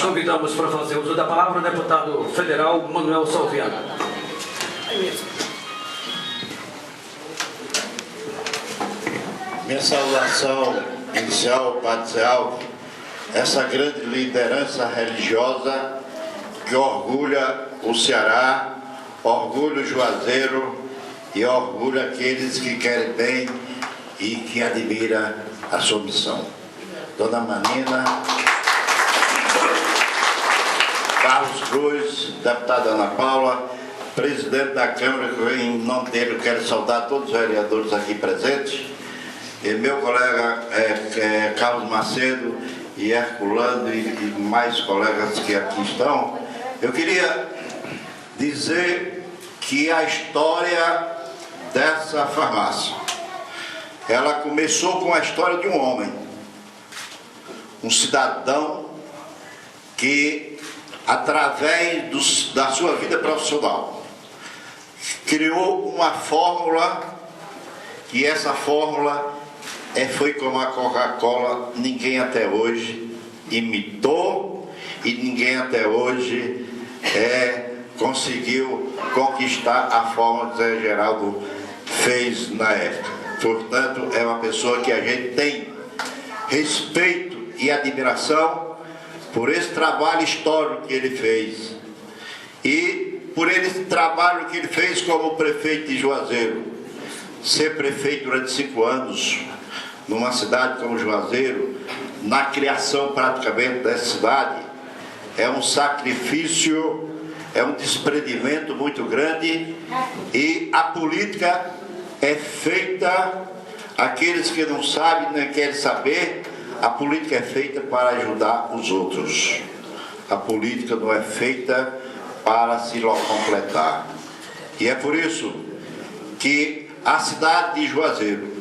convidamos para fazer uso da palavra o deputado federal Manuel Salviano. Minha saudação inicial, Padre Alves, essa grande liderança religiosa que orgulha o Ceará, orgulha o Juazeiro e orgulha aqueles que querem bem e que admira a sua missão. Dona Manina, Carlos Cruz, deputada Ana Paula, presidente da Câmara, que em nome dele eu quero saudar todos os vereadores aqui presentes, e meu colega Carlos Macedo e Herculano e mais colegas que aqui estão. Eu queria dizer que a história dessa farmácia, ela começou com a história de um homem, um cidadão que, através da sua vida profissional, criou uma fórmula, e essa fórmula foi como a Coca-Cola, ninguém até hoje imitou e ninguém até hoje conseguiu conquistar a fórmula que Zé Geraldo fez na época. Portanto, é uma pessoa que a gente tem respeito e admiração por esse trabalho histórico que ele fez e por esse trabalho que ele fez como prefeito de Juazeiro. Ser prefeito durante 5 anos numa cidade como Juazeiro, na criação praticamente dessa cidade, é um sacrifício, é um desprendimento muito grande, e a política é feita, aqueles que não sabem nem querem saber, a política é feita para ajudar os outros. A política não é feita para se completar. E é por isso que a cidade de Juazeiro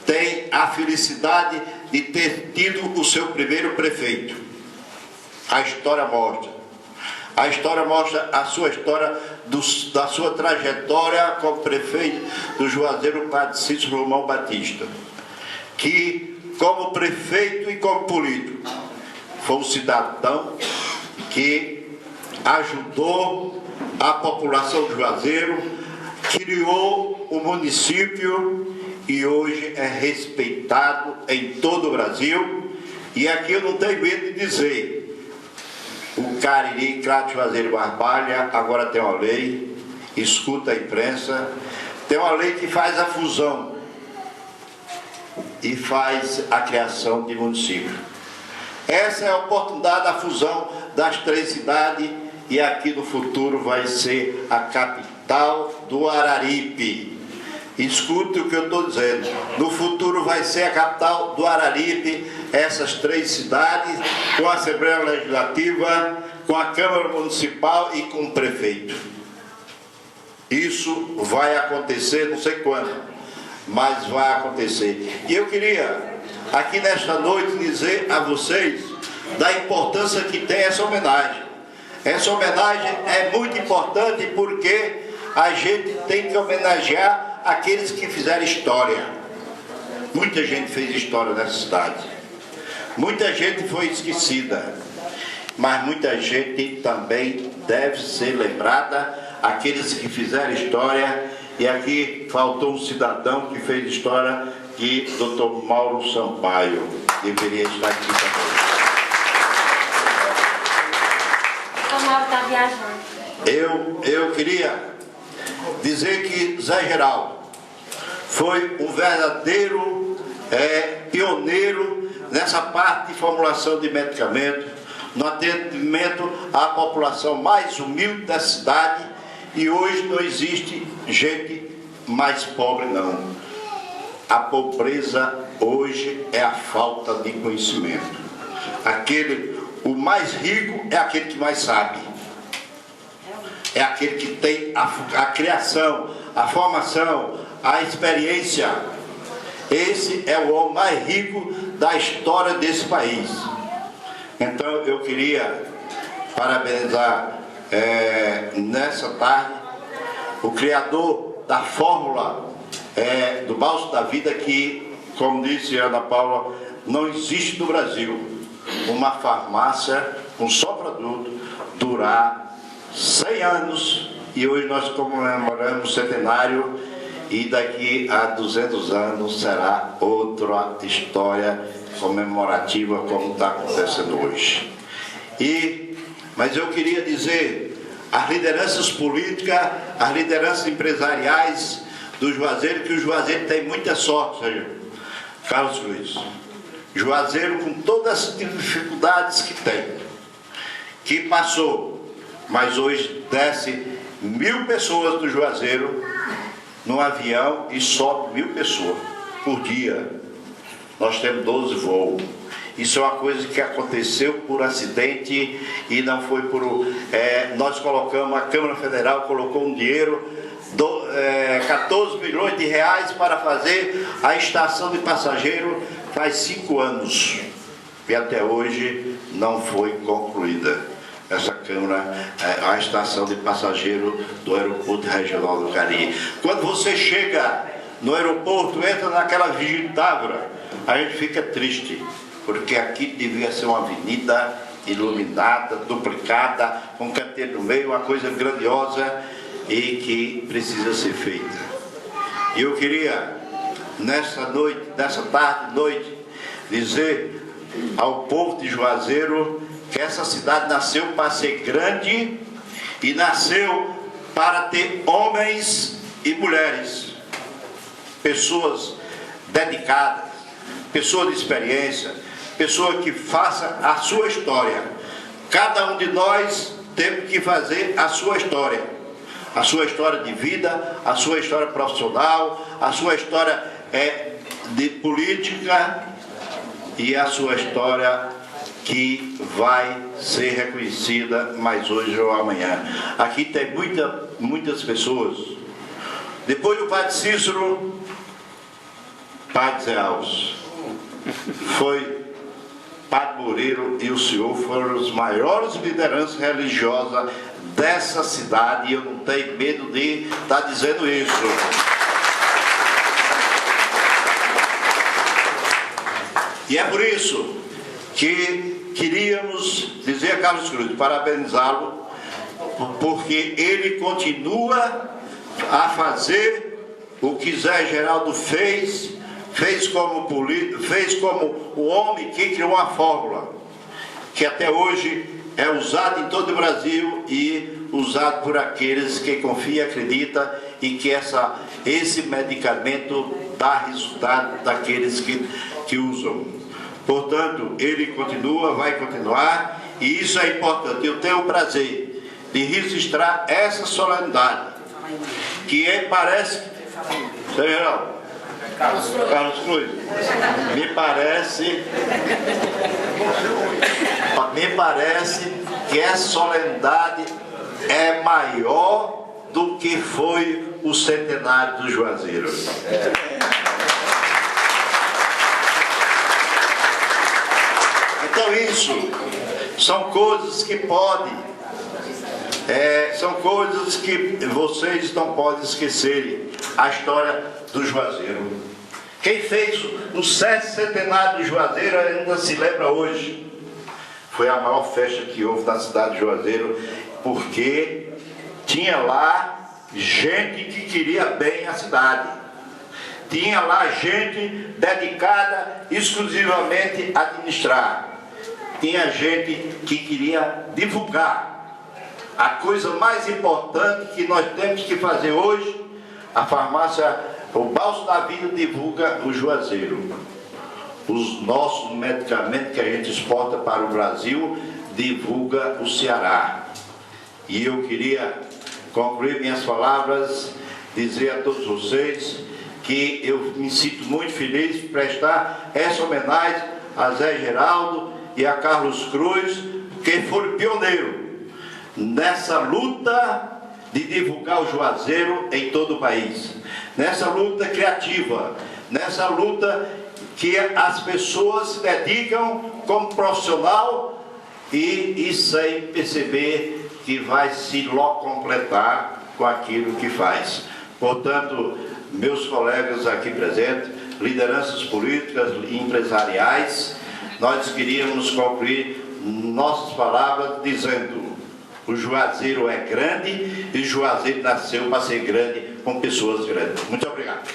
tem a felicidade de ter tido o seu primeiro prefeito. A história mostra. A história mostra a sua história, da sua trajetória como prefeito do Juazeiro, Padre Cícero Romão Batista, que como prefeito e como político foi um cidadão que ajudou a população de Juazeiro, criou o município e hoje é respeitado em todo o Brasil. E aqui eu não tenho medo de dizer, o Cariri, Crato, Juazeiro e Barbalha agora tem uma lei, escuta a imprensa, tem uma lei que faz a fusão e faz a criação de município. Essa é a oportunidade da fusão das 3 cidades, e aqui no futuro vai ser a capital do Araripe. Escute o que eu estou dizendo. No futuro vai ser a capital do Araripe, essas 3 cidades, com a Assembleia Legislativa, com a Câmara Municipal e com o prefeito. Isso vai acontecer, não sei quando, mas vai acontecer. E eu queria, aqui nesta noite, dizer a vocês da importância que tem essa homenagem. Essa homenagem é muito importante porque a gente tem que homenagear aqueles que fizeram história. Muita gente fez história nessa cidade. Muita gente foi esquecida. Mas muita gente também deve ser lembrada, aqueles que fizeram história. E aqui faltou um cidadão que fez história, que Dr. Mauro Sampaio deveria estar aqui também. O Mauro está viajando. Eu queria dizer que Zé Geraldo foi um verdadeiro pioneiro nessa parte de formulação de medicamentos, no atendimento à população mais humilde da cidade, e hoje não existe gente mais pobre, não. A pobreza hoje é a falta de conhecimento. O mais rico é aquele que mais sabe. É aquele que tem a criação, a formação, a experiência. Esse é o homem mais rico da história desse país. Então eu queria parabenizar nessa tarde o criador da fórmula do Bálsamo da Vida, que, como disse Ana Paula, não existe no Brasil uma farmácia um só produto, durar 100 anos, e hoje nós comemoramos o centenário, e daqui a 200 anos será outra história comemorativa como está acontecendo hoje. Mas eu queria dizer, as lideranças políticas, as lideranças empresariais do Juazeiro, que o Juazeiro tem muita sorte, senhor Carlos Cruz. Juazeiro, com todas as dificuldades que tem, que passou, mas hoje desce 1000 pessoas do Juazeiro no avião e sobe 1000 pessoas por dia. Nós temos 12 voos. Isso é uma coisa que aconteceu por acidente e não foi por... nós colocamos, a Câmara Federal colocou um dinheiro, 14 milhões de reais para fazer a estação de passageiro faz 5 anos. E até hoje não foi concluída essa Câmara, a estação de passageiro do Aeroporto Regional do Cariri. Quando você chega no aeroporto, entra naquela Vigília, a gente fica triste, porque aqui devia ser uma avenida iluminada, duplicada, com um canteiro no meio, uma coisa grandiosa e que precisa ser feita. E eu queria, nessa tarde, noite, dizer ao povo de Juazeiro que essa cidade nasceu para ser grande e nasceu para ter homens e mulheres, pessoas dedicadas, pessoas de experiência, pessoa que faça a sua história. Cada um de nós temos que fazer a sua história de vida, a sua história profissional, a sua história de política e a sua história que vai ser reconhecida mais hoje ou amanhã. Aqui tem muitas pessoas. Depois do Padre Cícero, Padre Zé Alves, foi Padre Murilo e o senhor foram os maiores lideranças religiosas dessa cidade, e eu não tenho medo de estar dizendo isso. E é por isso que queríamos dizer a Carlos Cruz, parabenizá-lo, porque ele continua a fazer o que Zé Geraldo fez como o homem que criou uma fórmula, que até hoje é usada em todo o Brasil e usado por aqueles que confiam e acreditam, e que esse medicamento dá resultado daqueles que usam. Portanto, ele continua, vai continuar, e isso é importante. Eu tenho o prazer de registrar essa solenidade, que parece, Sr. Geraldo, Carlos Cruz, me parece que essa solenidade é maior do que foi o centenário do Juazeiro. Então isso são coisas que são coisas que vocês não podem esquecer. A história do Juazeiro. Quem fez o 7º centenário do Juazeiro ainda se lembra hoje. Foi a maior festa que houve na cidade de Juazeiro, porque tinha lá gente que queria bem a cidade. Tinha lá gente dedicada exclusivamente a administrar. Tinha gente que queria divulgar. A coisa mais importante que nós temos que fazer hoje, a farmácia, o Balso da Vida divulga o Juazeiro. Os nossos medicamentos que a gente exporta para o Brasil, divulga o Ceará. E eu queria concluir minhas palavras, dizer a todos vocês que eu me sinto muito feliz de prestar essa homenagem a Zé Geraldo e a Carlos Cruz, que foram pioneiros nessa luta de divulgar o Juazeiro em todo o país, nessa luta criativa, nessa luta que as pessoas se dedicam como profissional e sem perceber que vai se logo completar com aquilo que faz. Portanto, meus colegas aqui presentes, lideranças políticas e empresariais, nós queríamos concluir nossas palavras dizendo: o Juazeiro é grande e o Juazeiro nasceu para ser grande com pessoas grandes. Muito obrigado.